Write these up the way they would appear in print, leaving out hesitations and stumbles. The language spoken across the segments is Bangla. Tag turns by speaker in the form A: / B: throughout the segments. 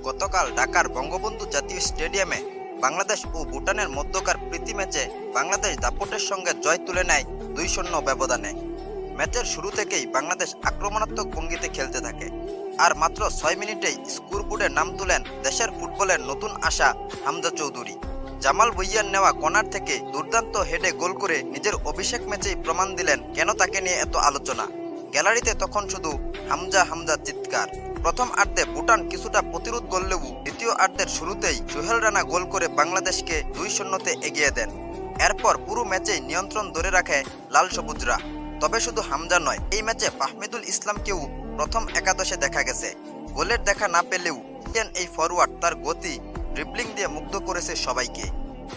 A: গতকাল ঢাকার বঙ্গবন্ধু জাতীয় স্টেডিয়ামে বাংলাদেশ ও ভুটানের মধ্যকার প্রীতি ম্যাচে বাংলাদেশ দাপটের সঙ্গে জয় তুলে নেয় 2-0 ব্যবধানে। ম্যাচের শুরু থেকেই বাংলাদেশ আক্রমণাত্মক ভঙ্গিতে খেলতে থাকে, আর মাত্র 6 মিনিটেই স্কোরবোর্ডে নাম তুলেন দেশের ফুটবলের নতুন আশা হামজা চৌধুরী। জামাল ভুঁইয়ার নেওয়া কর্নার থেকে দুর্দান্ত হেডে গোল করে নিজের অভিষেক ম্যাচেই প্রমাণ দিলেন কেন তাকে নিয়ে এত আলোচনা। গ্যালারিতে তখন শুধু হামজা হামজা চিৎকার। প্রথম আর্ধে ভুটান কিছুটা প্রতিরোধ গড়লেও দ্বিতীয় আর্ধের শুরুতেই সোহেল রানা গোল করে বাংলাদেশকে 2-0-তে এগিয়ে দেন। এরপর পুরো ম্যাচেই নিয়ন্ত্রণ ধরে রাখে লাল সবুজরা। তবে শুধু হামজা নয়, এই ম্যাচে ফাহমিদুল ইসলামকেও প্রথম একাদশে দেখা গেছে। গোলের দেখা না পেলেও এই ফরওয়ার্ড তার গতি, ড্রিবলিং দিয়ে মুগ্ধ করেছে সবাইকে।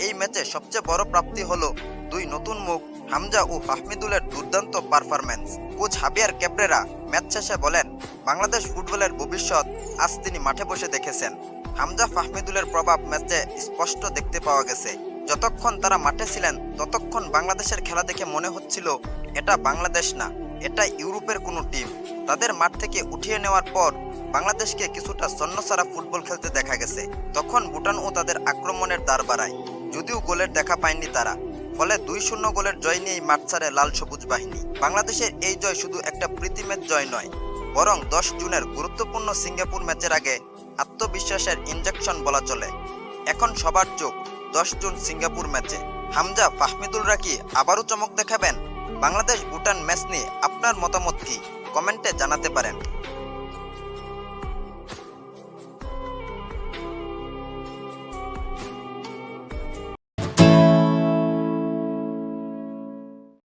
A: এই ম্যাচে সবচেয়ে বড় প্রাপ্তি হলো দুই নতুন মুখ হামজা ও ফাহমিদুলের দুর্দান্ত পারফরম্যান্স। কোচ হাবিয়ার ক্যাব্রেরা ম্যাচ শেষে বলেন, বাংলাদেশ ফুটবলের ভবিষ্যৎ আজ তিনি মাঠে বসে দেখেছেন। হামজা ফাহমিদুলের প্রভাব ম্যাচে স্পষ্ট দেখতে পাওয়া গেছে। যতক্ষণ তারা মাঠে ছিলেন ততক্ষণ বাংলাদেশের খেলা দেখে মনে হচ্ছিল এটা বাংলাদেশ না, এটা ইউরোপের কোনো টিম। তাদের মাঠ থেকে উঠিয়ে নেওয়ার পর বাংলাদেশকে কিছুটা ছন্নছাড়া ফুটবল খেলতে দেখা গেছে। তখন ভুটানও তাদের আক্রমণের দ্বার বাড়ায়, যদিও গোলের দেখা পায়নি তারা। ফলে 2-0 গোলের জয় নিয়েই মাঠ ছাড়ে লাল সবুজ বাহিনী। বাংলাদেশের এই জয় শুধু একটা প্রীতি ম্যাচ জয় নয়, বরং 10 জুনের গুরুত্বপূর্ণ সিঙ্গাপুর ম্যাচের আগে আত্মবিশ্বাসের ইনজেকশন বলা চলে। এখন সবার চোখ 10 জুন সিঙ্গাপুর ম্যাচে। হামজা ফাহমিদুলরা কি আবারও চমক দেখাবেন? বাংলাদেশ ভুটান ম্যাচ নিয়ে আপনার মতামত কি? কমেন্টে জানাতে পারেন।